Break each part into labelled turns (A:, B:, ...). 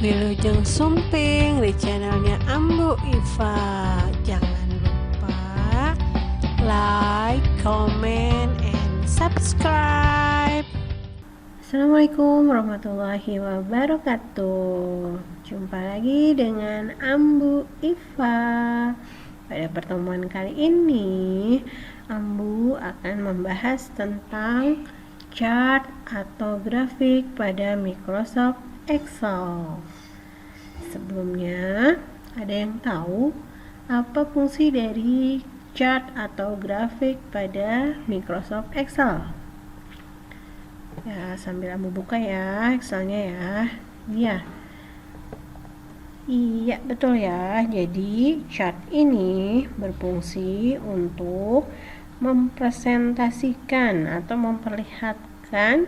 A: Wilujeng Sumping di channelnya Ambu Iva. Jangan lupa like, comment, and subscribe. Assalamualaikum warahmatullahi wabarakatuh. Jumpa lagi dengan Ambu Iva. Pada pertemuan kali ini Ambu akan membahas tentang chart atau grafik pada Microsoft Excel. Sebelumnya, ada yang tahu apa fungsi dari chart atau grafik pada Microsoft Excel? Ya, sambil Ambu buka ya Excelnya ya. Iya, betul ya. Jadi, chart ini berfungsi untuk mempresentasikan atau memperlihatkan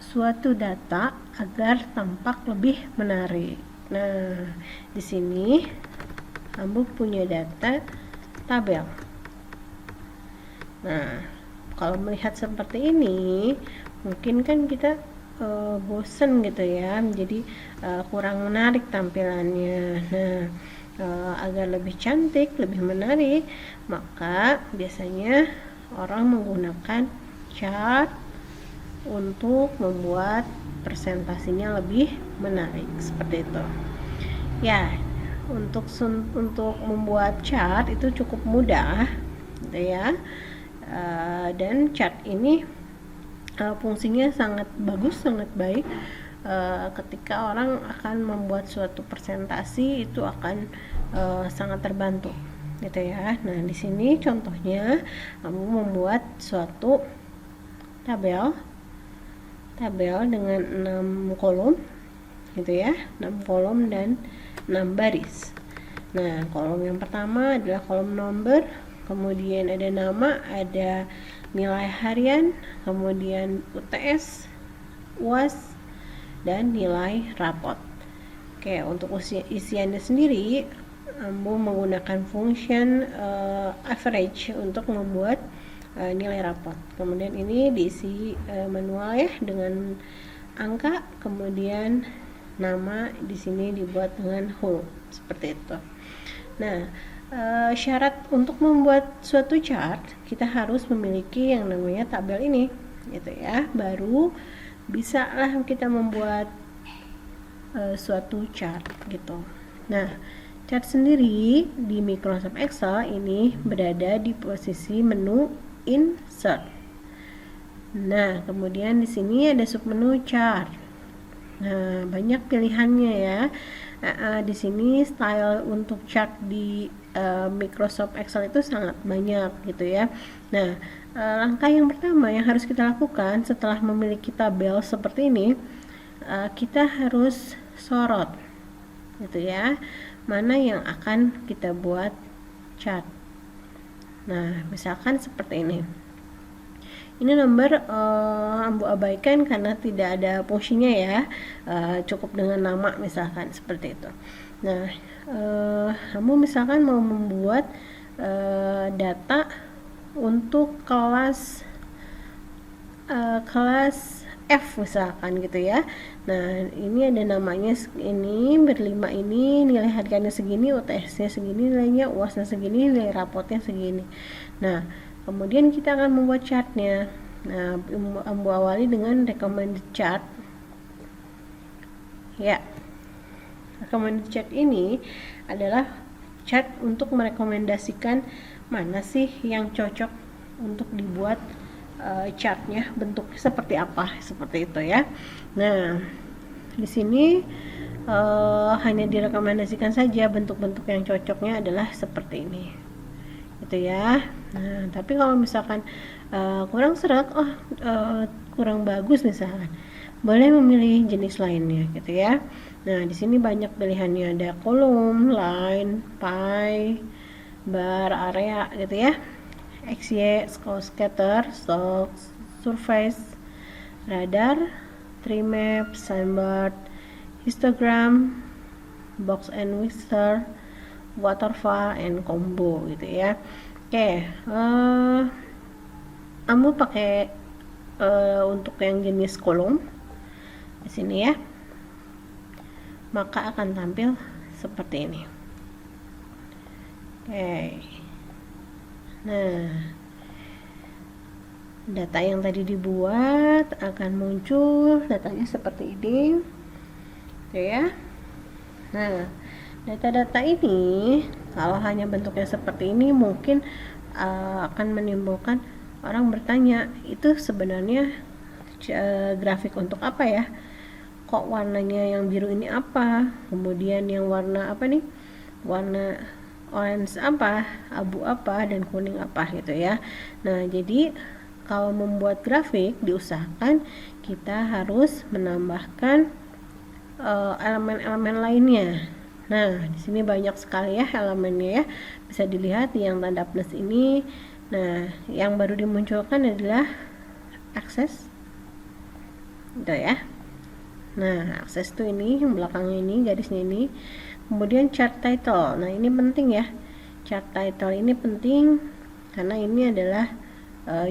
A: suatu data agar tampak lebih menarik. Nah, di sini Ambu punya data tabel. Nah, kalau melihat seperti ini, mungkin kan kita bosen gitu ya, jadi kurang menarik tampilannya. Nah, agar lebih cantik, lebih menarik, maka biasanya orang menggunakan chart untuk membuat presentasinya lebih menarik seperti itu. Ya, untuk membuat chart itu cukup mudah, gitu ya. Dan chart ini fungsinya sangat bagus, sangat baik. Ketika orang akan membuat suatu presentasi itu akan sangat terbantu, gitu ya. Nah, di sini contohnya kamu membuat suatu tabel dengan 6 kolom, gitu ya, 6 kolom dan 6 baris. Nah, kolom yang pertama adalah kolom number, kemudian ada nama, ada nilai harian, kemudian UTS, UAS, dan nilai rapot. Oke, untuk isiannya sendiri Ambu menggunakan function average untuk membuat nilai rapot. Kemudian ini diisi manual ya, dengan angka, kemudian nama di sini dibuat dengan huruf seperti itu. Nah, syarat untuk membuat suatu chart kita harus memiliki yang namanya tabel ini, gitu ya. Baru bisa lah kita membuat suatu chart gitu. Nah, chart sendiri di Microsoft Excel ini berada di posisi menu Insert. Nah, kemudian di sini ada submenu chart. Nah, banyak pilihannya ya. Di sini style untuk chart di Microsoft Excel itu sangat banyak gitu ya. Nah, langkah yang pertama yang harus kita lakukan setelah memiliki tabel seperti ini, kita harus sorot gitu ya, mana yang akan kita buat chart. Nah, misalkan seperti ini. Ini nomor Ambu abaikan karena tidak ada fungsinya ya, cukup dengan nama misalkan seperti itu. Nah, Ambu misalkan mau membuat data untuk kelas F misalkan gitu ya. Nah, ini ada namanya ini, berlima ini, nilai harganya segini, UTS-nya segini, nilainya, UAS-nya segini, nilai rapotnya segini. Nah, kemudian kita akan membuat chartnya. Nah, Ambu awali dengan recommended chart. Ya, recommended chart ini adalah chart untuk merekomendasikan mana sih yang cocok untuk dibuat chartnya, bentuknya seperti apa, seperti itu ya. Nah, di sini hanya direkomendasikan saja bentuk-bentuk yang cocoknya adalah seperti ini, gitu ya. Nah, tapi kalau misalkan kurang seret, kurang bagus misalkan, boleh memilih jenis lainnya, gitu ya. Nah, di sini banyak pilihannya, ada kolom, line, pie, bar, area, gitu ya. XY, scatter, stock, surface, radar, tree map, signboard, histogram, box and whisker, waterfall, and combo, gitu ya. Oke, Ambu pakai untuk yang jenis kolom di sini ya. maka akan tampil seperti ini. Oke. Nah, data yang tadi dibuat akan muncul datanya seperti ini. Oke ya. Nah, data-data ini kalau hanya bentuknya seperti ini mungkin akan menimbulkan orang bertanya, itu sebenarnya grafik untuk apa ya? Kok warnanya yang biru ini apa? Kemudian yang warna apa nih? Warna orange apa? Abu apa? Dan kuning apa gitu ya. Nah, jadi kalau membuat grafik diusahakan kita harus menambahkan elemen-elemen lainnya. Nah, di sini banyak sekali ya elemennya ya. Bisa dilihat yang tanda plus ini. Nah, yang baru dimunculkan adalah akses. Gitu ya. Nah, akses tuh ini yang belakangnya ini, garisnya ini. Kemudian chart title. Nah, ini penting ya. Chart title ini penting karena ini adalah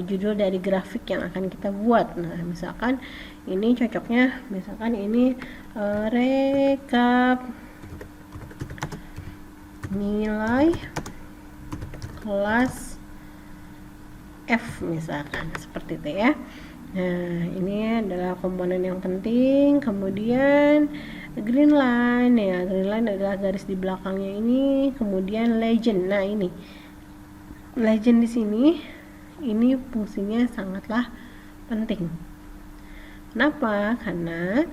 A: judul dari grafik yang akan kita buat. Nah, misalkan ini cocoknya, misalkan ini rekap nilai kelas F misalkan, seperti itu ya. Nah, ini adalah komponen yang penting. Kemudian green line ya, green line adalah garis di belakangnya ini. Kemudian legend. Nah, ini legend di sini ini fungsinya sangatlah penting. Kenapa? Karena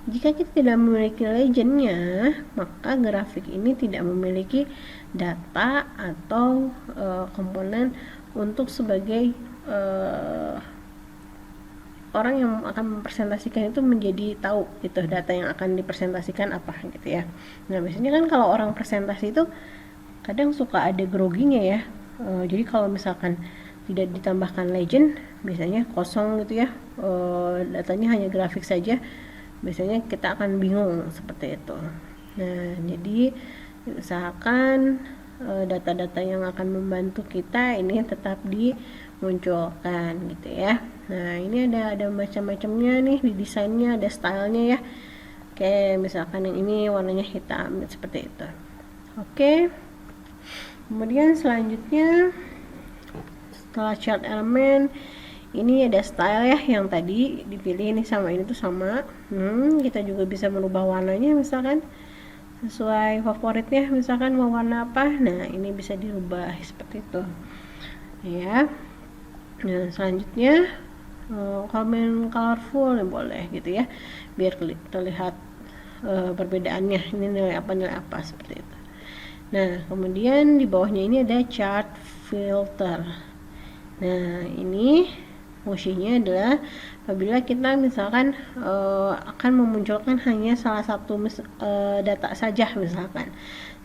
A: jika kita tidak memiliki legendnya, maka grafik ini tidak memiliki data atau komponen untuk sebagai orang yang akan mempresentasikan itu menjadi tahu gitu data yang akan dipresentasikan apa gitu ya. Nah, biasanya kan kalau orang presentasi itu kadang suka ada groginya ya. Jadi kalau misalkan tidak ditambahkan legend, biasanya kosong gitu ya, datanya hanya grafik saja, biasanya kita akan bingung seperti itu. Nah, jadi usahakan data-data yang akan membantu kita ini tetap dimunculkan gitu ya. Nah, ini ada macam-macamnya nih di desainnya, ada stylenya ya. Oke, misalkan yang ini warnanya hitam seperti itu. Oke. Kemudian selanjutnya setelah chart element ini ada style ya, yang tadi dipilih ini sama ini tuh sama. Kita juga bisa merubah warnanya misalkan sesuai favoritnya, misalkan mau warna apa. Nah, ini bisa dirubah seperti itu ya. Nah, selanjutnya comment colorful boleh gitu ya, biar terlihat perbedaannya, ini nilai apa seperti itu. Nah, kemudian di bawahnya ini ada chart filter. Nah, ini fungsinya adalah apabila kita misalkan akan memunculkan hanya salah satu data saja misalkan,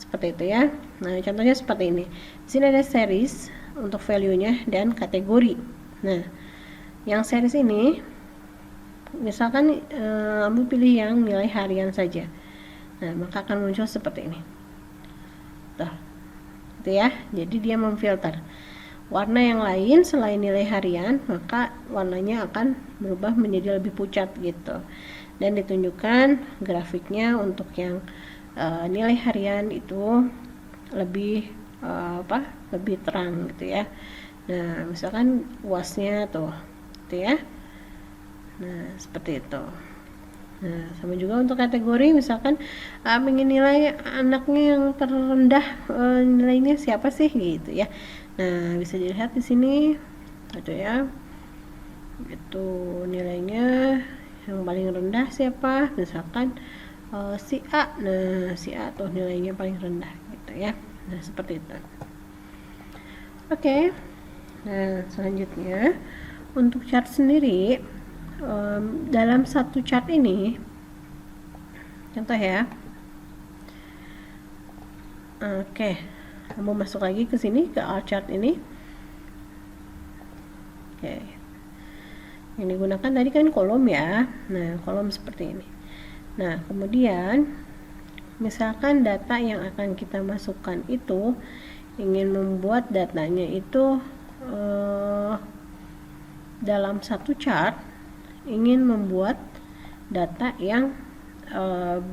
A: seperti itu ya. Nah, contohnya seperti ini. Di sini ada series untuk value-nya dan kategori. Nah, yang series ini misalkan ambil pilih yang nilai harian saja. Nah, maka akan muncul seperti ini. Gitu ya. Jadi dia memfilter warna yang lain selain nilai harian, maka warnanya akan berubah menjadi lebih pucat gitu, dan ditunjukkan grafiknya untuk yang nilai harian itu lebih lebih terang gitu ya. Nah, misalkan UAS-nya tuh gitu ya. Nah, seperti itu. Nah, sama juga untuk kategori, misalkan ingin nilai anaknya yang terendah, nilainya siapa sih gitu ya. Nah, bisa dilihat di sini gitu ya. Itu nilainya yang paling rendah siapa? Misalkan si A. Nah, si A tuh nilainya paling rendah gitu ya. Nah, seperti itu. Oke. Nah, selanjutnya untuk chart sendiri, dalam satu chart ini, contoh ya. Oke, kamu masuk lagi ke sini ke alt chart ini. Oke, yang digunakan tadi kan kolom ya. Nah, kolom seperti ini. Nah, kemudian misalkan data yang akan kita masukkan itu ingin membuat datanya itu dalam satu chart, ingin membuat data yang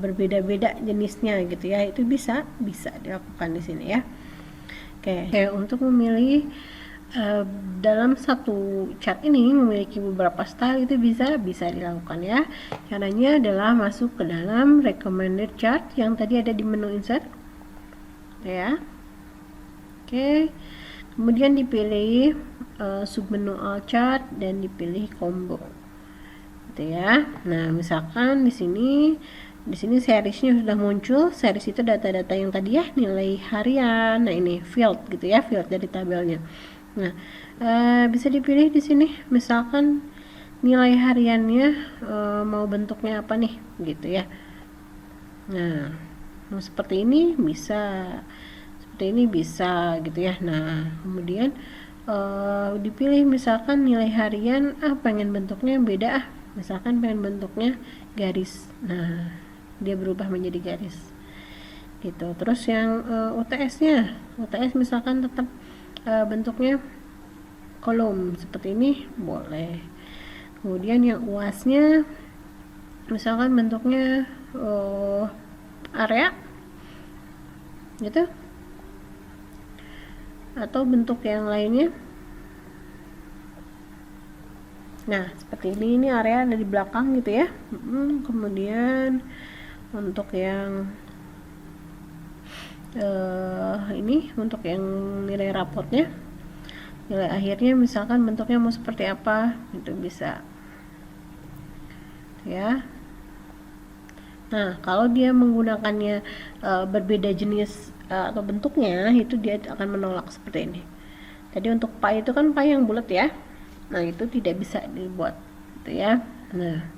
A: berbeda-beda jenisnya gitu ya, itu bisa dilakukan di sini ya. Oke, untuk memilih dalam satu chart ini memiliki beberapa style itu bisa dilakukan ya. Caranya adalah masuk ke dalam recommended chart yang tadi ada di menu insert ya. Oke, kemudian dipilih submenu all chart dan dipilih combo gitu ya. Nah, misalkan di sini seriesnya sudah muncul. Series itu data-data yang tadi ya, nilai harian. Nah, ini field gitu ya, field dari tabelnya. Nah, bisa dipilih di sini misalkan nilai hariannya mau bentuknya apa nih gitu ya. Nah, seperti ini bisa gitu ya. Nah, kemudian dipilih misalkan nilai harian pengen bentuknya beda misalkan pengen bentuknya garis. Nah, dia berubah menjadi garis gitu. Terus yang UTS misalkan tetap bentuknya kolom seperti ini boleh. Kemudian yang UAS-nya misalkan bentuknya area gitu, atau bentuk yang lainnya. Nah, seperti ini area ada di belakang gitu ya. Kemudian untuk yang ini untuk yang nilai rapotnya, nilai akhirnya misalkan bentuknya mau seperti apa itu bisa ya. Nah, kalau dia menggunakannya berbeda jenis atau bentuknya, itu dia akan menolak seperti ini. Tadi untuk pie itu kan pie yang bulat ya. Nah, itu tidak bisa dibuat gitu ya. Nah,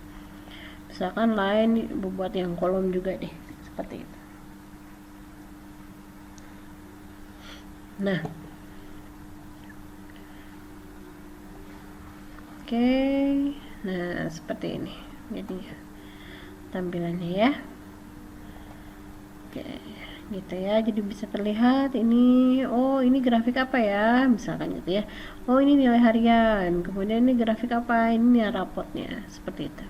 A: misalkan lain buat yang kolom juga deh seperti itu. Nah, oke. Nah, seperti ini jadi tampilannya ya. Oke, gitu ya. Jadi bisa terlihat ini, oh ini grafik apa ya, misalkan gitu ya. Oh ini nilai harian, kemudian ini grafik apa, ini nilai rapotnya, seperti itu.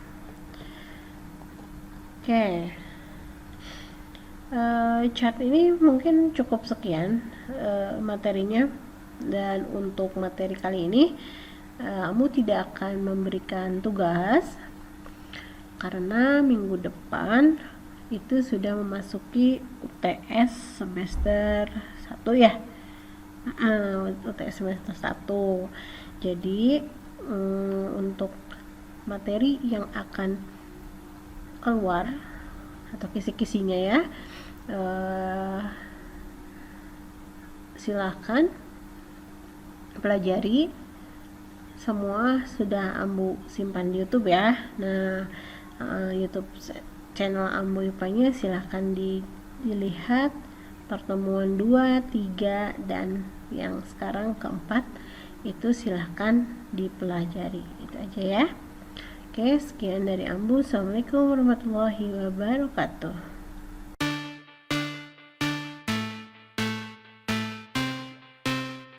A: Oke, chart ini mungkin cukup sekian materinya. Dan untuk materi kali ini kamu tidak akan memberikan tugas karena minggu depan itu sudah memasuki UTS semester 1 ya. UTS semester 1. Jadi untuk materi yang akan keluar atau kisi-kisinya ya, silahkan pelajari. Semua sudah Ambu simpan di YouTube ya. Nah, YouTube channel Ambu IPA-nya silahkan dilihat pertemuan 2, 3 dan yang sekarang keempat itu silahkan dipelajari. Itu aja ya. Oke, sekian dari Ambu. Assalamualaikum warahmatullahi wabarakatuh.